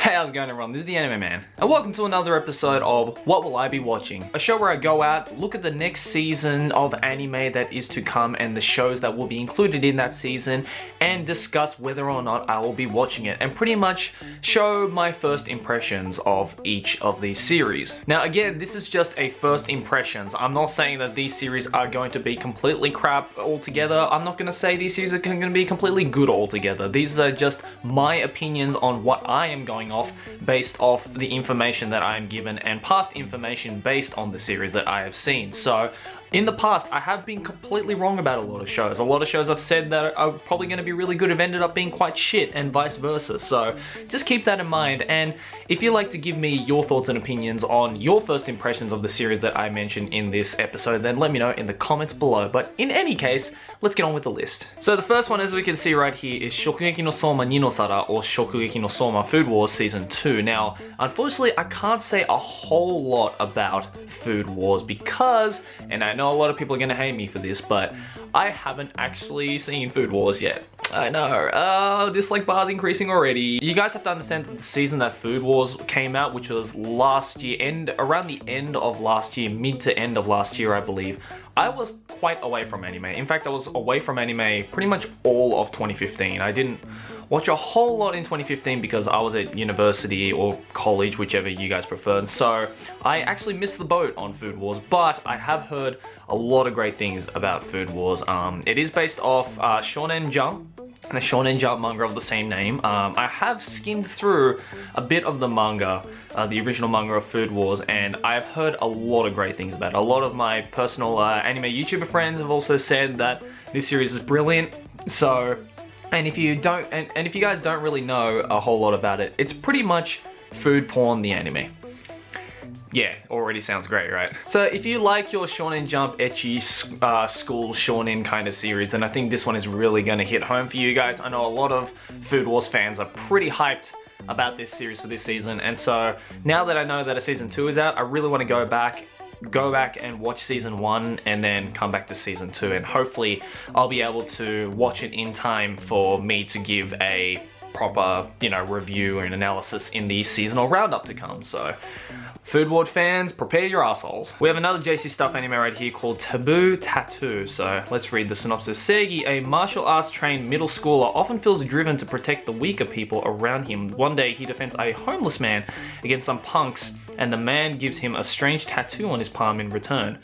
Hey, how's it going everyone? This is the Anime Man, and welcome to another episode of What Will I Be Watching? A show where I go out, look at the next season of anime that is to come and the shows that will be included in that season, and discuss whether or not I will be watching it, and pretty much show my first impressions of each of these series. Now again, this is just a first impressions. I'm not saying that these series are going to be completely crap altogether. I'm not going to say these series are going to be completely good altogether. These are just my opinions on what I am going off based off the information that I am given and past information based on the series that I have seen. So in the past, I have been completely wrong about a lot of shows. A lot of shows I've said that are probably going to be really good have ended up being quite shit, and vice versa. So just keep that in mind. And if you'd like to give me your thoughts and opinions on your first impressions of the series that I mentioned in this episode, then let me know in the comments below. But in any case, let's get on with the list. So the first one, as we can see right here, is Shokugeki no Soma ni no Sara, or Shokugeki no Soma Food Wars Season 2. Now, unfortunately, I can't say a whole lot about Food Wars because, and I know a lot of people are going to hate me for this, but I haven't actually seen Food Wars yet. I know, dislike bar's increasing already. You guys have to understand that the season that Food Wars came out, which was last year, around the end of last year, mid to end of last year, I believe, I was quite away from anime. In fact, I was away from anime pretty much all of 2015. I didn't watch a whole lot in 2015 because I was at university or college, whichever you guys preferred. So I actually missed the boat on Food Wars, but I have heard a lot of great things about Food Wars. It is based off Shonen Jump, and a Shonen Jump manga of the same name. I have skimmed through a bit of the manga, the original manga of Food Wars, and I've heard a lot of great things about it. A lot of my personal anime YouTuber friends have also said that this series is brilliant. So, and if you don't, and if you guys don't really know a whole lot about it, it's pretty much food porn, the anime. Yeah, already sounds great, right? So if you like your Shonen Jump ecchi school shonen kind of series, then I think this one is really going to hit home for you guys. I know a lot of Food Wars fans are pretty hyped about this series for this season, and so now that I know that a season 2 is out, I really want to go back and watch season 1 and then come back to season 2, and hopefully I'll be able to watch it in time for me to give a proper, review and analysis in the seasonal roundup to come. So Food Wars fans, prepare your assholes. We have another JC Stuff anime right here called Taboo Tattoo. So let's read the synopsis. Seigi, a martial arts trained middle schooler, often feels driven to protect the weaker people around him. One day he defends a homeless man against some punks, and the man gives him a strange tattoo on his palm in return.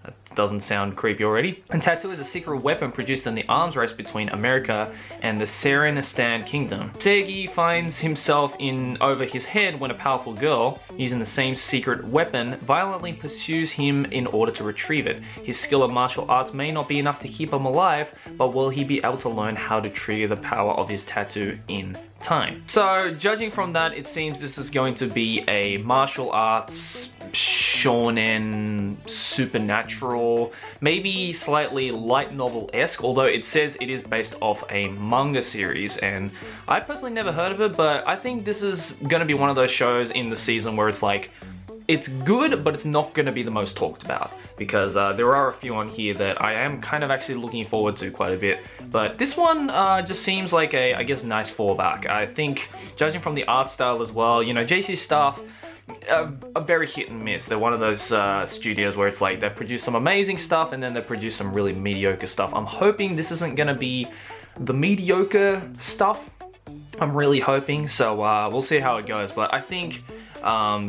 That doesn't sound creepy already. And tattoo is a secret weapon produced in the arms race between America and the Seirei kingdom. Seigi finds himself in over his head when a powerful girl, using the same secret weapon, violently pursues him in order to retrieve it. His skill of martial arts may not be enough to keep him alive, but will he be able to learn how to trigger the power of his tattoo in time? So judging from that, it seems this is going to be a martial arts shonen supernatural, maybe slightly light novel-esque, although it says it is based off a manga series, and I personally never heard of it, but I think this is gonna be one of those shows in the season where it's like, it's good, but it's not going to be the most talked about, because there are a few on here that I am kind of actually looking forward to quite a bit. But this one just seems like a, I guess, nice fallback. I think, judging from the art style as well, JC Stuff, a very hit and miss. They're one of those studios where it's like they've produced some amazing stuff and then they produce some really mediocre stuff. I'm hoping this isn't going to be the mediocre stuff. I'm really hoping, so we'll see how it goes. But I think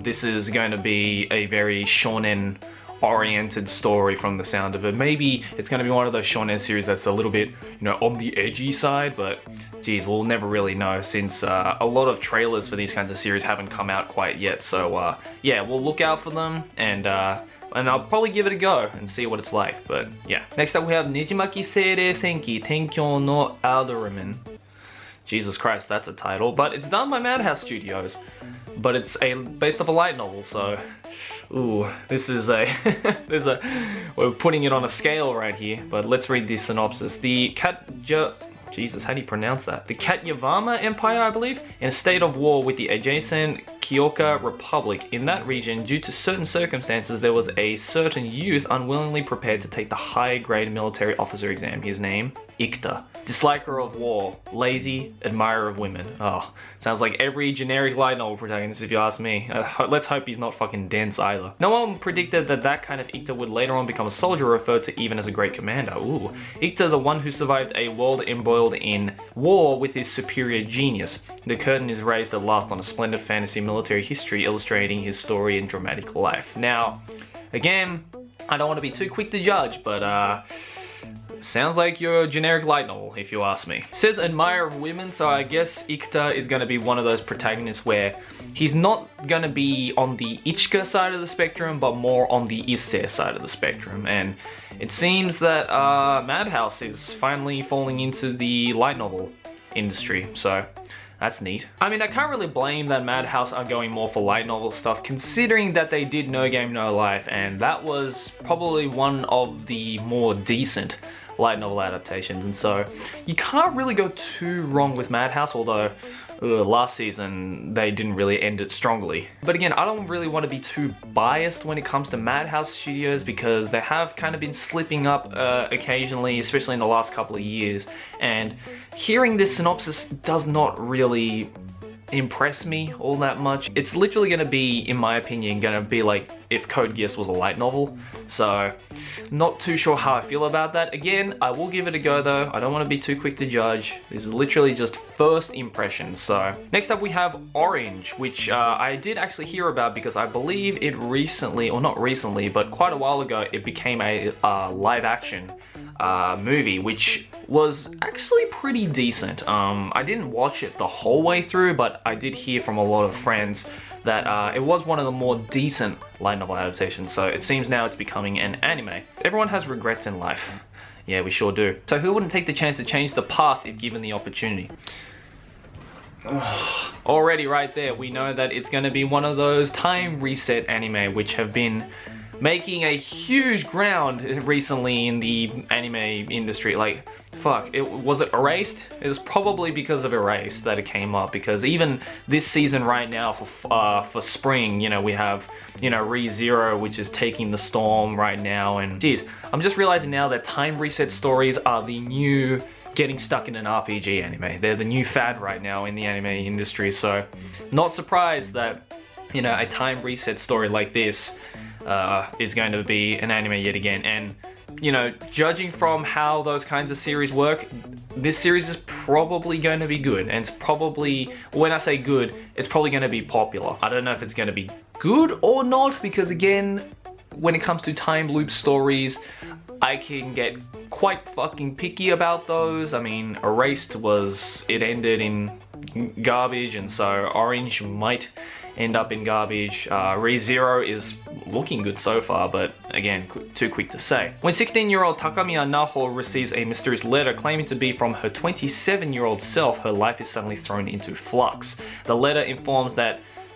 this is going to be a very shonen oriented story from the sound of it. Maybe it's going to be one of those shonen series that's a little bit, on the edgy side, but geez, we'll never really know since a lot of trailers for these kinds of series haven't come out quite yet. So yeah, we'll look out for them, and I'll probably give it a go and see what it's like. But yeah. Next up we have Nejimaki Seirei Senki Tenkyou no Alderamin. Jesus Christ, that's a title. But it's done by Madhouse Studios. But it's based off a light novel, so ooh, this is we're putting it on a scale right here. But let's read the synopsis. Jesus, how do you pronounce that? The Katyavama Empire, I believe, in a state of war with the adjacent Kyoka Republic. In that region, due to certain circumstances, there was a certain youth unwillingly prepared to take the high grade military officer exam. His name, Ikta. Disliker of war, lazy, admirer of women. Oh, sounds like every generic light novel protagonist if you ask me. Let's hope he's not fucking dense either. No one predicted that kind of Ikta would later on become a soldier, referred to even as a great commander. Ooh. Ikta, the one who survived a world embroiled in war with his superior genius. The curtain is raised at last on a splendid fantasy military history illustrating his story and dramatic life. Now, again, I don't want to be too quick to judge, but sounds like your generic light novel, if you ask me. It says admirer of women, so I guess Ikta is going to be one of those protagonists where he's not going to be on the Ichika side of the spectrum, but more on the Issei side of the spectrum. And it seems that Madhouse is finally falling into the light novel industry, so that's neat. I mean, I can't really blame that Madhouse are going more for light novel stuff, considering that they did No Game No Life, and that was probably one of the more decent light novel adaptations, and so you can't really go too wrong with Madhouse, although last season they didn't really end it strongly. But again, I don't really want to be too biased when it comes to Madhouse Studios, because they have kind of been slipping up occasionally, especially in the last couple of years, and hearing this synopsis does not really impress me all that much. It's literally going to be, in my opinion, going to be like if Code Geass was a light novel, so not too sure how I feel about that. Again, I will give it a go though. I don't want to be too quick to judge. This is literally just first impressions. So next up we have Orange, which I did actually hear about because I believe it recently, or not recently, but quite a while ago, it became a live action movie, which was actually pretty decent. I didn't watch it the whole way through, but I did hear from a lot of friends that it was one of the more decent light novel adaptations, so it seems now it's becoming an anime. Everyone has regrets in life. Yeah, we sure do. So who wouldn't take the chance to change the past if given the opportunity? Already right there, we know that it's going to be one of those time reset anime which have been making a huge ground recently in the anime industry. Like, fuck, was it Erased? It was probably because of Erased that it came up, because even this season right now for spring, you know, we have, you know, ReZero, which is taking the storm right now, and geez, I'm just realizing now that time reset stories are the new getting stuck in an RPG anime. They're the new fad right now in the anime industry, so not surprised that, you know, a time reset story like this is going to be an anime yet again. And you know, judging from how those kinds of series work, this series is probably going to be good, and it's probably, when I say good, it's probably going to be popular. I don't know if it's going to be good or not, because again, when it comes to time loop stories, I can get quite fucking picky about those. I mean, Erased it ended in garbage, and so Orange might end up in garbage. ReZero is looking good so far, but again, too quick to say. When 16-year-old Takamiya Naho receives a mysterious letter claiming to be from her 27-year-old self, her life is suddenly thrown into flux. The letter informs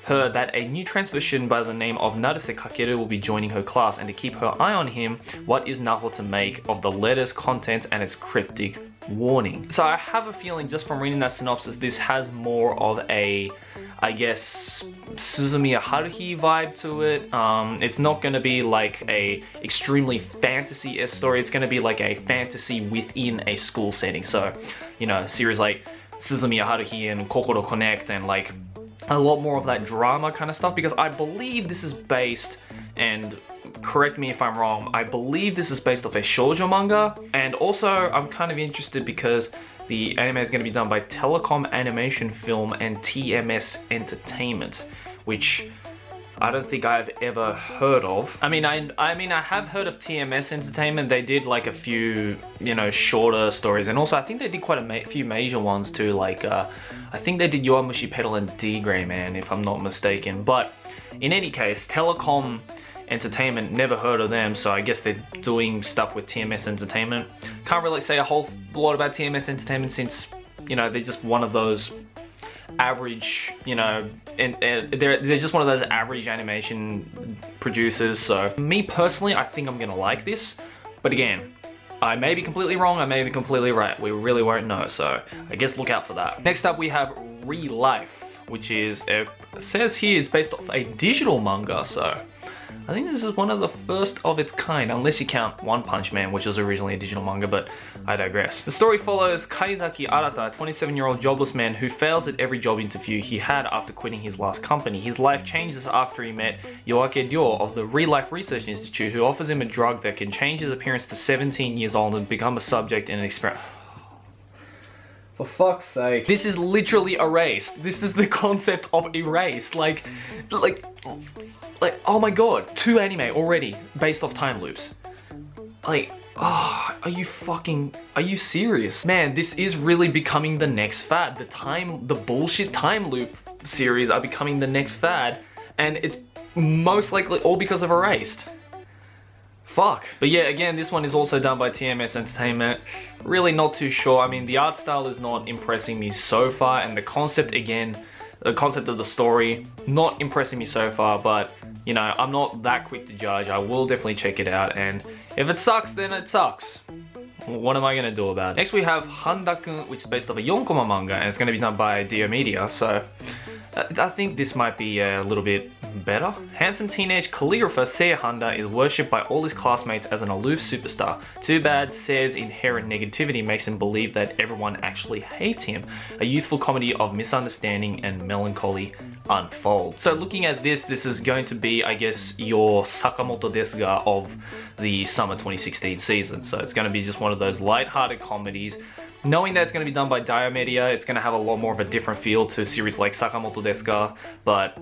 her that a new transfer student by the name of Naruse Kakeru will be joining her class, and to keep her eye on him, what is Naho to make of the letter's contents and its cryptic warning? So I have a feeling, just from reading that synopsis, this has more of a, I guess, Suzumiya Haruhi vibe to it. It's not going to be like a extremely fantasy-esque story. It's going to be like a fantasy within a school setting. So, you know, series like Suzumiya Haruhi and Kokoro Connect, and like a lot more of that drama kind of stuff, because I believe this is based, and correct me if I'm wrong, I believe this is based off a shoujo manga. And also I'm kind of interested because the anime is going to be done by Telecom Animation Film and TMS Entertainment, which I don't think I've ever heard of. I mean, I have heard of TMS Entertainment. They did like a few, you know, shorter stories, and also I think they did quite a few major ones too. Like I think they did Yowamushi Pedal and D.Gray-man, if I'm not mistaken. But in any case, Telecom Entertainment, never heard of them, so I guess they're doing stuff with TMS Entertainment. Can't really say a whole lot about TMS Entertainment, since, you know, they're just one of those average, you know, and they're just one of those average animation producers. So me personally, I think I'm gonna like this, but again, I may be completely wrong, I may be completely right. We really won't know, so I guess look out for that. Next up we have ReLIFE, which is a it says here it's based off a digital manga, so I think this is one of the first of its kind, unless you count One Punch Man, which was originally a digital manga, but I digress. The story follows Kaizaki Arata, a 27-year-old jobless man who fails at every job interview he had after quitting his last company. His life changes after he met Yoake Ryo of the ReLIFE Research Institute, who offers him a drug that can change his appearance to 17 years old and become a subject in an experiment. For fuck's sake. This is literally Erased. This is the concept of Erased. Like, oh my god. 2 anime already based off time loops. Like, oh, are you serious? Man, this is really becoming the next fad. The bullshit time loop series are becoming the next fad, and it's most likely all because of Erased. Fuck. But yeah, again, this one is also done by TMS Entertainment. Really not too sure. I mean, the art style is not impressing me so far, and the concept, again, the concept of the story, not impressing me so far, but, you know, I'm not that quick to judge. I will definitely check it out, and if it sucks, then it sucks. What am I gonna do about it? Next we have Handa-kun, which is based off a 4-comic manga, and it's gonna be done by Dio Media, so I think this might be a little bit better. Handsome teenage calligrapher Seiya Handa is worshipped by all his classmates as an aloof superstar. Too bad Seiya's inherent negativity makes him believe that everyone actually hates him. A youthful comedy of misunderstanding and melancholy unfolds. So looking at this is going to be, I guess, your Sakamoto desu ga of the summer 2016 season. So it's going to be just one of those light-hearted comedies. Knowing that it's going to be done by Dio Media, it's going to have a lot more of a different feel to a series like Sakamoto desu ga, but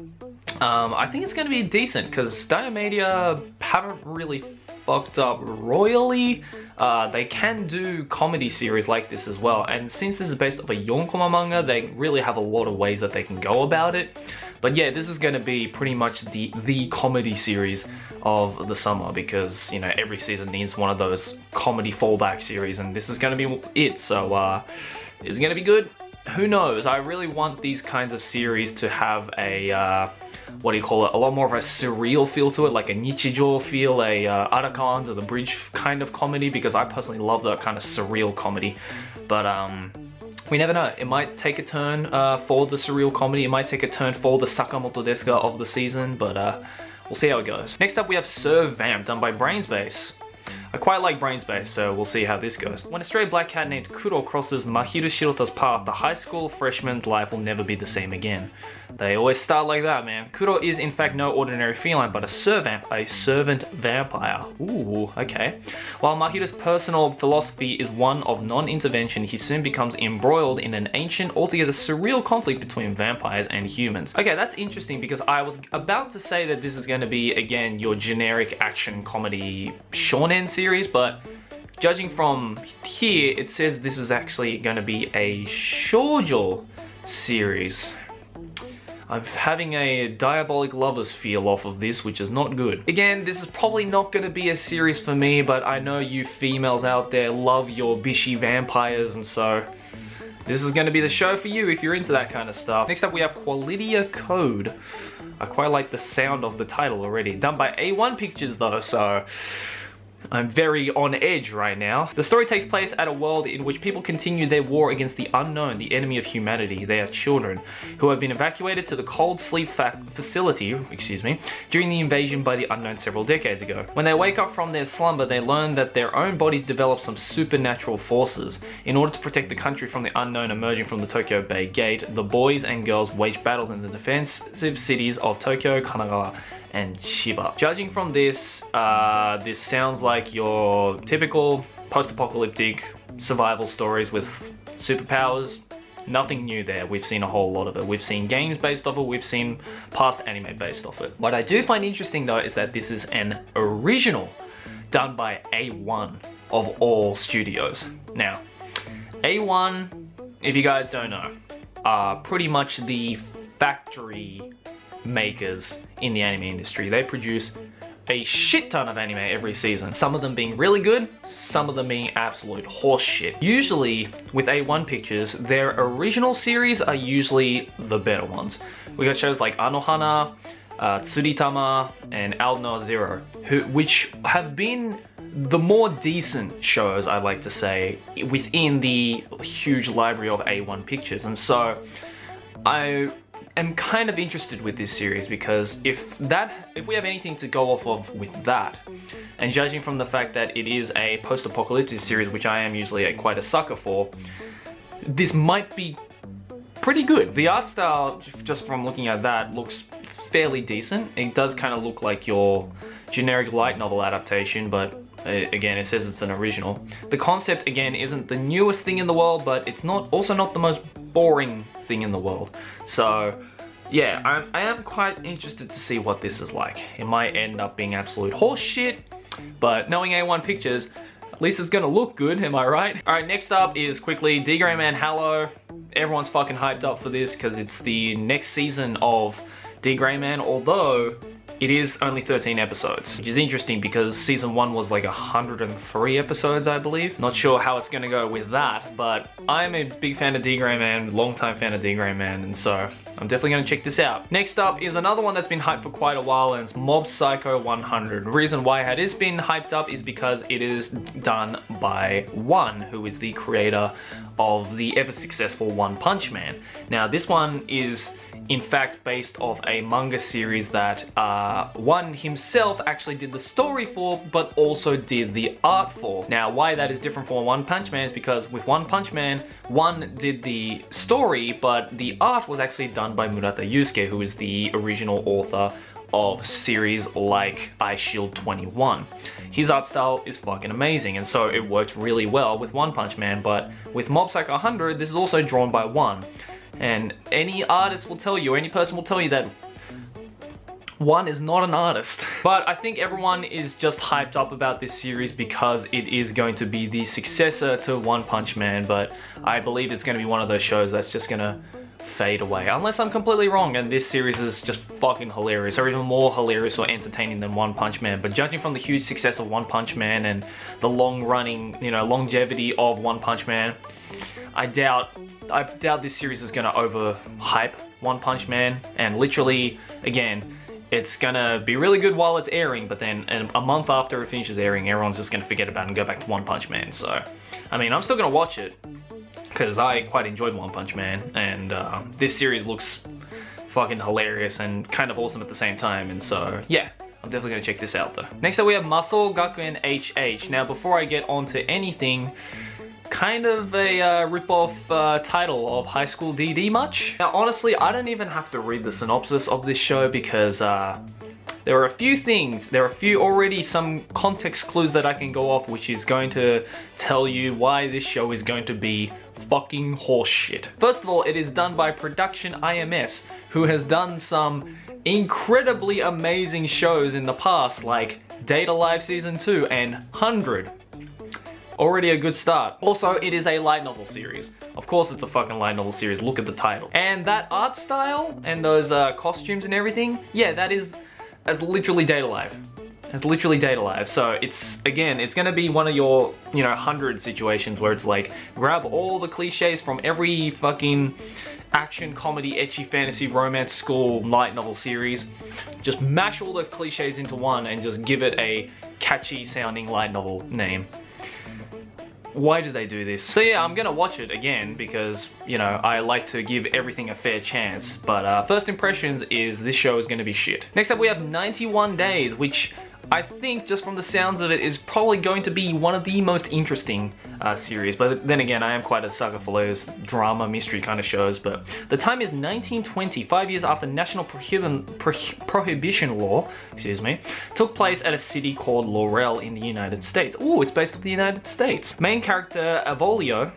I think it's going to be decent because Dio Media haven't really fucked up royally. They can do comedy series like this as well, and since this is based off a 4-comic manga, they really have a lot of ways that they can go about it. But yeah, this is going to be pretty much the comedy series of the summer, because, you know, every season needs one of those comedy fallback series, and this is going to be it. So is it going to be good? Who knows? I really want these kinds of series to have a what do you call it, a lot more of a surreal feel to it, like a Nichijou feel, a Arakan to the Bridge kind of comedy, because I personally love that kind of surreal comedy. But we never know. It might take a turn for the surreal comedy. It might take a turn for the Sakamoto desu ga of the season, but we'll see how it goes. Next up we have Servamp, done by Brainspace. I quite like Brainspace, so we'll see how this goes. When a stray black cat named Kuro crosses Mahiru Shirota's path, the high school freshman's life will never be the same again. They always start like that, man. Kuro is in fact no ordinary feline, but a servamp, a servant vampire. Ooh, okay. While Mahiru's personal philosophy is one of non-intervention, he soon becomes embroiled in an ancient, altogether surreal conflict between vampires and humans. Okay, that's interesting, because I was about to say that this is going to be, again, your generic action comedy shonen series, but judging from here, it says this is actually going to be a shoujo series. I'm having a diabolic lovers feel off of this, which is not good. Again, this is probably not going to be a series for me, but I know you females out there love your bishy vampires, and so this is going to be the show for you if you're into that kind of stuff. Next up we have Qualidea Code. I quite like the sound of the title already. Done by A1 Pictures though, so I'm very on edge right now. The story takes place at a world in which people continue their war against the unknown, the enemy of humanity. They are children who have been evacuated to the cold sleep facility, during the invasion by the unknown several decades ago. When they wake up from their slumber, they learn that their own bodies develop some supernatural forces. In order to protect the country from the unknown emerging from the Tokyo Bay Gate, the boys and girls wage battles in the defensive cities of Tokyo, Kanagawa, and Chiba. Judging from this, this sounds like your typical post-apocalyptic survival stories with superpowers. Nothing new there. We've seen a whole lot of it. We've seen games based off it. We've seen past anime based off it. What I do find interesting though is that this is an original done by A1 of all studios. Now, A1, if you guys don't know, are pretty much the factory makers in the anime industry. They produce a shit ton of anime every season. Some of them being really good, some of them being absolute horse shit. Usually with A1 Pictures, their original series are usually the better ones. We got shows like Anohana, Tsuritama, and Aldnoah Zero, which have been the more decent shows, I like to say, within the huge library of A1 Pictures. And so I am kind of interested with this series because if we have anything to go off of with that, and judging from the fact that it is a post-apocalyptic series, which I am usually quite a sucker for, this might be pretty good. The art style, just from looking at that, looks fairly decent. It does kind of look like your generic light novel adaptation, but again, it says it's an original. The concept, again, isn't the newest thing in the world, but it's also not the most boring thing in the world. So yeah, I am quite interested to see what this is like. It might end up being absolute horse shit, but knowing A1 Pictures, at least it's gonna look good, am I right? Alright, next up is quickly D.Gray-man Hallow. Everyone's fucking hyped up for this because it's the next season of D.Gray-man, although it is only 13 episodes, which is interesting because season 1 was like 103 episodes, I believe. Not sure how it's gonna go with that, but I'm a big fan of D.Gray-man, long-time fan of D.Gray-man, and so I'm definitely gonna check this out. Next up is another one that's been hyped for quite a while, and it's Mob Psycho 100. The reason why it has been hyped up is because it is done by One, who is the creator of the ever-successful One Punch Man. Now, this one is in fact based off a manga series that One himself actually did the story for, but also did the art for. Now, why that is different from One Punch Man is because with One Punch Man, One did the story, but the art was actually done by Murata Yusuke, who is the original author of series like Eye Shield 21. His art style is fucking amazing, and so it worked really well with One Punch Man, but with Mob Psycho 100, this is also drawn by One. And any artist will tell you, any person will tell you that One is not an artist. But I think everyone is just hyped up about this series because it is going to be the successor to One Punch Man, but I believe it's going to be one of those shows that's just going to fade away. Unless I'm completely wrong and this series is just fucking hilarious, or even more hilarious or entertaining than One Punch Man. But judging from the huge success of One Punch Man and the long-running, longevity of One Punch Man, I doubt this series is gonna overhype One Punch Man, and literally, again, it's gonna be really good while it's airing, but then a month after it finishes airing, everyone's just gonna forget about it and go back to One Punch Man. So, I mean, I'm still gonna watch it, because I quite enjoyed One Punch Man, and this series looks fucking hilarious and kind of awesome at the same time, and so, yeah. I'm definitely gonna check this out though. Next up we have Masou Gakuen HxH. Now, before I get on to anything, kind of a rip-off title of High School DD much? Now, honestly, I don't even have to read the synopsis of this show because there are a few things, some context clues that I can go off, which is going to tell you why this show is going to be fucking horseshit. First of all, it is done by Production IMS, who has done some incredibly amazing shows in the past, like Data Live Season 2 and 100. Already a good start. Also, it is a light novel series. Of course it's a fucking light novel series, look at the title. And that art style and those costumes and everything, yeah, that's literally Data Live. It's literally Data Live. So it's gonna be one of your, 100 situations where it's like, grab all the cliches from every fucking action, comedy, ecchi, fantasy, romance, school, light novel series. Just mash all those cliches into one and just give it a catchy sounding light novel name. Why do they do this? So yeah, I'm gonna watch it again because, I like to give everything a fair chance. But first impressions is this show is gonna be shit. Next up we have 91 Days, which I think, just from the sounds of it, is probably going to be one of the most interesting series. But then again, I am quite a sucker for those drama, mystery kind of shows. But the time is 1920, 5 years after national prohibition law, took place at a city called Laurel in the United States. Ooh, it's based off the United States. Main character Avolio,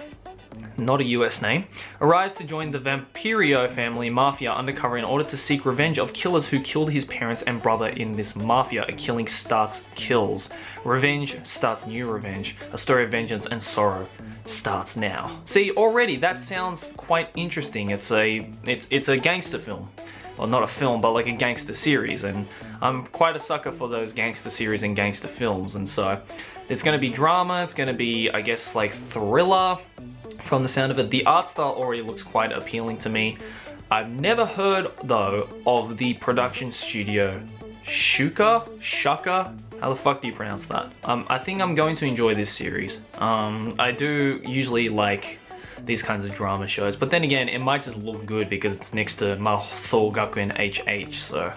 not a US name, arrives to join the Vampirio family mafia undercover in order to seek revenge of killers who killed his parents and brother in this mafia. A killing starts kills. Revenge starts new revenge. A story of vengeance and sorrow starts now. See, already that sounds quite interesting. It's a gangster film. Well, not a film, but like a gangster series, and I'm quite a sucker for those gangster series and gangster films, and so it's gonna be drama, it's gonna be, I guess, like thriller. From the sound of it, the art style already looks quite appealing to me. I've never heard, though, of the production studio Shaka? How the fuck do you pronounce that? I think I'm going to enjoy this series. I do usually like these kinds of drama shows. But then again, it might just look good because it's next to Masou Gakuen HxH, so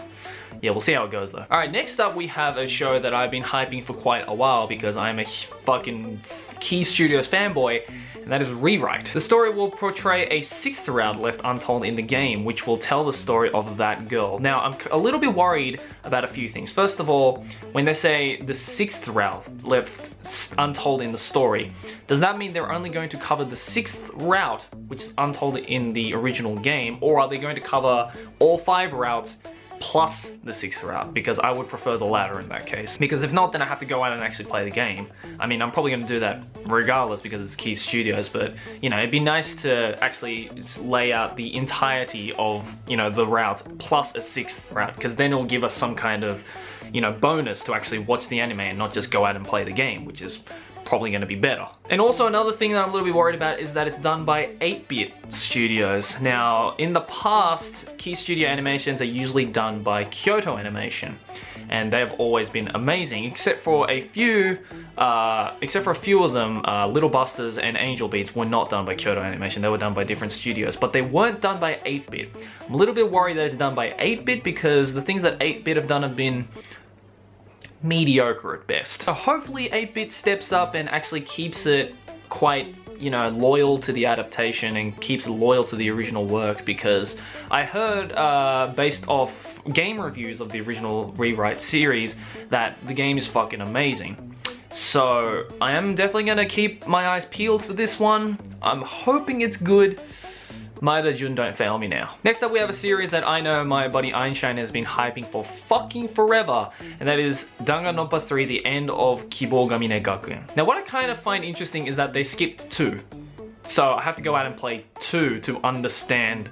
yeah, we'll see how it goes though. Alright, next up we have a show that I've been hyping for quite a while because I'm a fucking Key Studios fanboy, and that is Rewrite. The story will portray a 6th route left untold in the game, which will tell the story of that girl. Now, I'm a little bit worried about a few things. First of all, when they say the 6th route left untold in the story, does that mean they're only going to cover the 6th route, which is untold in the original game, or are they going to cover all 5 routes plus the 6th route? Because I would prefer the latter in that case. Because if not, then I have to go out and actually play the game. I mean, I'm probably going to do that regardless because it's Key Studios, but you know, it'd be nice to actually lay out the entirety of, you know, the routes plus a 6th route, because then it'll give us some kind of, you know, bonus to actually watch the anime and not just go out and play the game, which is probably going to be better. And also another thing that I'm a little bit worried about is that it's done by 8-bit studios. Now, in the past, Key Studio animations are usually done by Kyoto Animation, and they've always been amazing, except for a few of them. Little Busters and Angel Beats were not done by Kyoto Animation. They were done by different studios, but they weren't done by 8-bit. I'm a little bit worried that it's done by 8-bit because the things that 8-bit have done have been mediocre at best. So hopefully 8-bit steps up and actually keeps it quite, you know, loyal to the adaptation and keeps it loyal to the original work, because I heard, based off game reviews of the original Rewrite series, that the game is fucking amazing. So I am definitely gonna keep my eyes peeled for this one. I'm hoping it's good. Maeda Jun, don't fail me now. Next up we have a series that I know my buddy Einstein has been hyping for fucking forever, and that is Danganronpa 3, The End of Kibougamine Gakuen. Now what I kind of find interesting is that they skipped 2. So I have to go out and play 2 to understand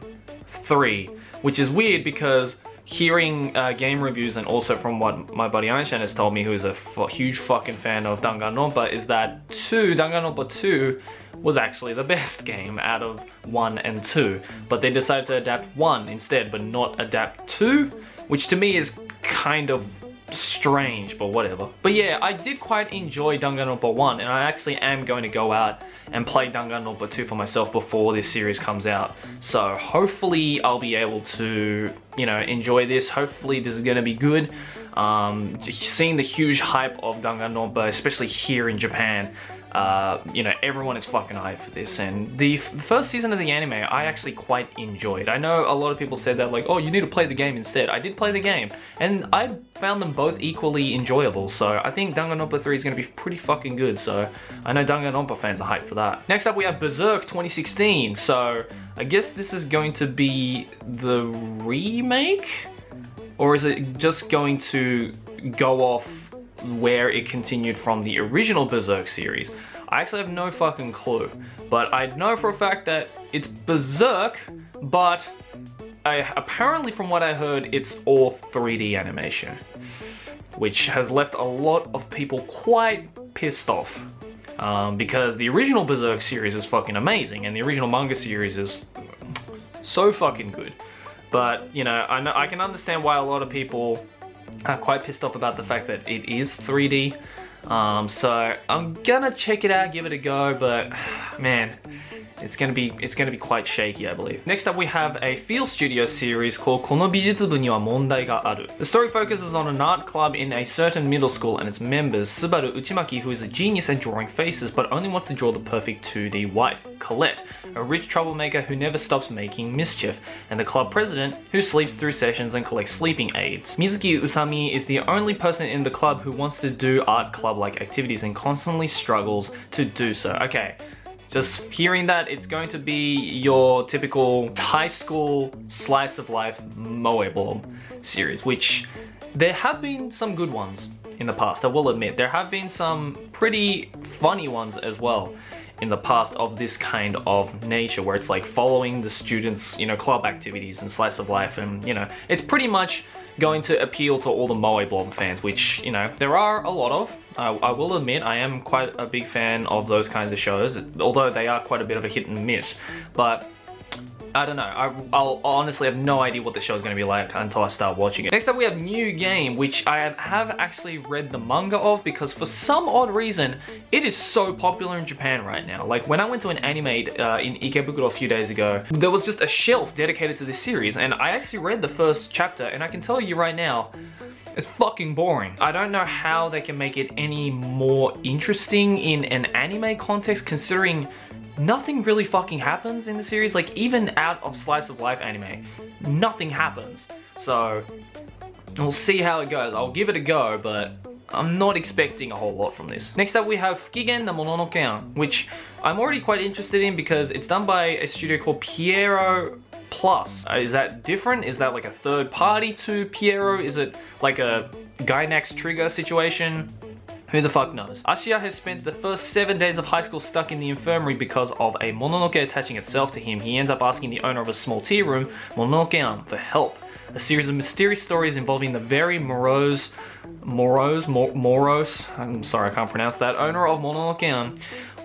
3, which is weird because hearing game reviews and also from what my buddy Einstein has told me, who is a huge fucking fan of Danganronpa, is that Danganronpa 2 was actually the best game out of 1 and 2, but they decided to adapt 1 instead, but not adapt 2, which to me is kind of strange, but whatever. But yeah, I did quite enjoy Danganronpa 1, and I actually am going to go out and play Danganronpa 2 for myself before this series comes out. So hopefully I'll be able to, you know, enjoy this. Hopefully this is going to be good. Seeing the huge hype of Danganronpa, especially here in Japan, you know, everyone is fucking hyped for this, and the first season of the anime I actually quite enjoyed. I know a lot of people said that, like, oh, you need to play the game instead. I did play the game, and I found them both equally enjoyable, so I think Danganronpa 3 is going to be pretty fucking good, so I know Danganronpa fans are hyped for that. Next up we have Berserk 2016, so I guess this is going to be the remake? Or is it just going to go off where it continued from the original Berserk series? I actually have no fucking clue, but I know for a fact that it's Berserk, but apparently from what I heard, it's all 3D animation, which has left a lot of people quite pissed off, because the original Berserk series is fucking amazing, and the original manga series is so fucking good. But, you know, I can understand why a lot of people are quite pissed off about the fact that it is 3D. So I'm gonna check it out, give it a go, but man, it's gonna be quite shaky, I believe. Next up we have a Feel Studio series called Kono Bijutsubu ni wa Mondai ga aru. The story focuses on an art club in a certain middle school and its members, Subaru Uchimaki, who is a genius at drawing faces but only wants to draw the perfect 2D wife, Colette, a rich troublemaker who never stops making mischief, and the club president, who sleeps through sessions and collects sleeping aids. Mizuki Usami is the only person in the club who wants to do art club-like activities and constantly struggles to do so. Okay, just hearing that, it's going to be your typical high school slice of life moe bomb series, which there have been some good ones in the past, I will admit. There have been some pretty funny ones as well in the past of this kind of nature, where it's like following the students, you know, club activities and slice of life, and you know, it's pretty much going to appeal to all the moe bomb fans, which, you know, there are a lot of. I will admit I am quite a big fan of those kinds of shows, although they are quite a bit of a hit and miss. But I don't know. I'll honestly have no idea what the show is going to be like until I start watching it. Next up we have New Game, which I have actually read the manga of because for some odd reason, it is so popular in Japan right now. Like when I went to an anime in Ikebukuro a few days ago, there was just a shelf dedicated to this series, and I actually read the first chapter, and I can tell you right now, it's fucking boring. I don't know how they can make it any more interesting in an anime context, considering nothing really fucking happens in the series. Like even out of slice of life anime, nothing happens. So we'll see how it goes. I'll give it a go, but I'm not expecting a whole lot from this. Next up we have Fukigen the Mononokean, which I'm already quite interested in because it's done by a studio called Pierrot Plus. Is that different? Is that like a third party to Pierrot? Is it like a Gainax Trigger situation? Who the fuck knows? Ashiya has spent the first 7 days of high school stuck in the infirmary because of a Mononoke attaching itself to him. He ends up asking the owner of a small tea room, Mononokean, for help. A series of mysterious stories involving the very morose, I'm sorry I can't pronounce that, owner of Mononokean,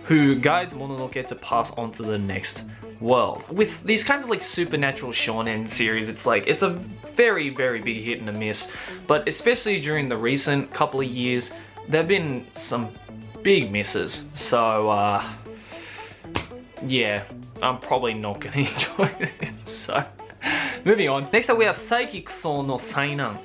who guides Mononoke to pass on to the next world. With these kinds of like supernatural shonen series, it's a very, very big hit and a miss, but especially during the recent couple of years, there have been some big misses. So yeah, I'm probably not gonna enjoy this. So moving on. Next up we have Saiki Kusuo no Sai Nan.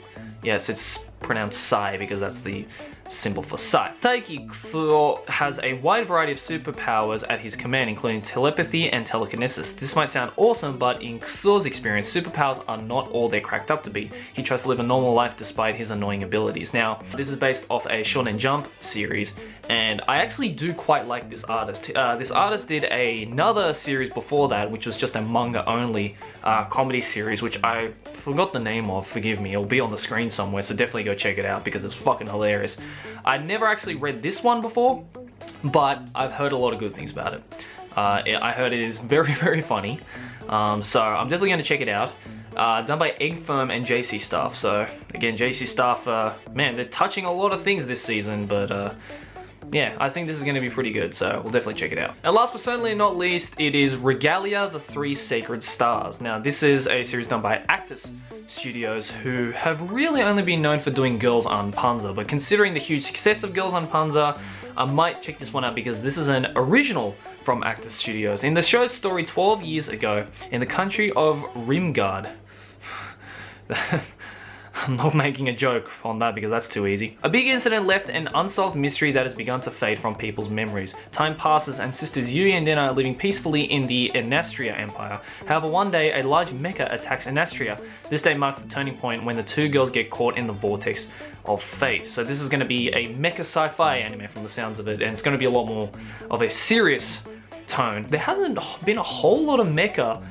Yes, it's pronounced Sai because that's the symbol for Sai. Saiki Kusuo has a wide variety of superpowers at his command, including telepathy and telekinesis. This might sound awesome, but in Kusuo's experience, superpowers are not all they're cracked up to be. He tries to live a normal life despite his annoying abilities. Now, this is based off a Shonen Jump series, and I actually do quite like this artist. This artist did another series before that, which was just a manga-only comedy series, which I forgot the name of, forgive me. It'll be on the screen somewhere, so definitely go check it out because it's fucking hilarious. I'd never actually read this one before, but I've heard a lot of good things about it. I heard it is very, very funny, so I'm definitely going to check it out. Done by Egg Firm and JC Staff. So again, JC Staff, man, they're touching a lot of things this season, but yeah, I think this is going to be pretty good, so we'll definitely check it out. And last but certainly not least, it is Regalia, the Three Sacred Stars. Now, this is a series done by Actus Studios, who have really only been known for doing Girls on Panzer, but considering the huge success of Girls on Panzer, I might check this one out because this is an original from Actus Studios. In the show's story 12 years ago, in the country of Rimgard, I'm not making a joke on that because that's too easy. A big incident left an unsolved mystery that has begun to fade from people's memories. Time passes and sisters Yui and Dena are living peacefully in the Enastria Empire. However, one day a large mecha attacks Enastria. This day marks the turning point when the two girls get caught in the vortex of fate. So this is going to be a mecha sci-fi anime from the sounds of it, and it's going to be a lot more of a serious tone. There hasn't been a whole lot of mecha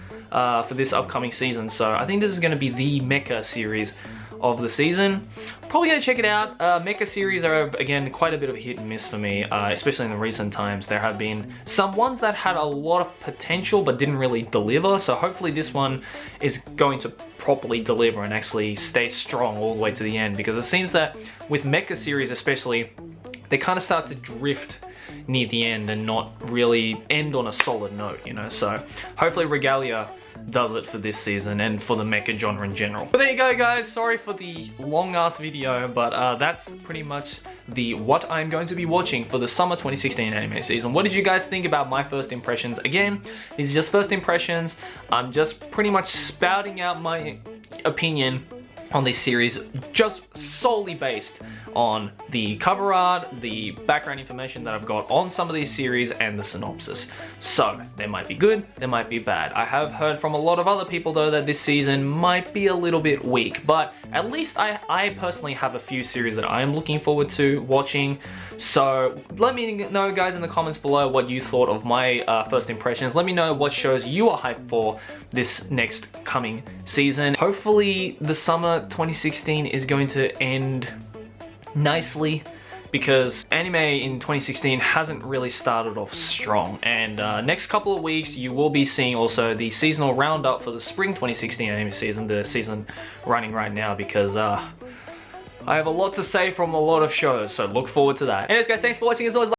for this upcoming season, so I think this is going to be the mecha series of the season. Probably gonna check it out. Mecha series are, again, quite a bit of a hit and miss for me, especially in the recent times. There have been some ones that had a lot of potential but didn't really deliver, so hopefully this one is going to properly deliver and actually stay strong all the way to the end, because it seems that with mecha series especially, they kind of start to drift near the end and not really end on a solid note, you know. So hopefully Regalia does it for this season and for the mecha genre in general. But there you go, guys. Sorry for the long ass video, but that's pretty much what I'm going to be watching for the summer 2016 anime season. What did you guys think about my first impressions? Again, these are just first impressions. I'm just pretty much spouting out my opinion on this series, just solely based on the cover art, the background information that I've got on some of these series, and the synopsis. So they might be good, they might be bad. I have heard from a lot of other people though that this season might be a little bit weak, but at least I personally have a few series that I am looking forward to watching. So let me know, guys, in the comments below what you thought of my first impressions. Let me know what shows you are hyped for this next coming season. Hopefully the summer 2016 is going to end nicely, because anime in 2016 hasn't really started off strong, and next couple of weeks you will be seeing also the seasonal roundup for the spring 2016 anime season, the season running right now, because I have a lot to say from a lot of shows, so look forward to that. Anyways, guys, thanks for watching. As always,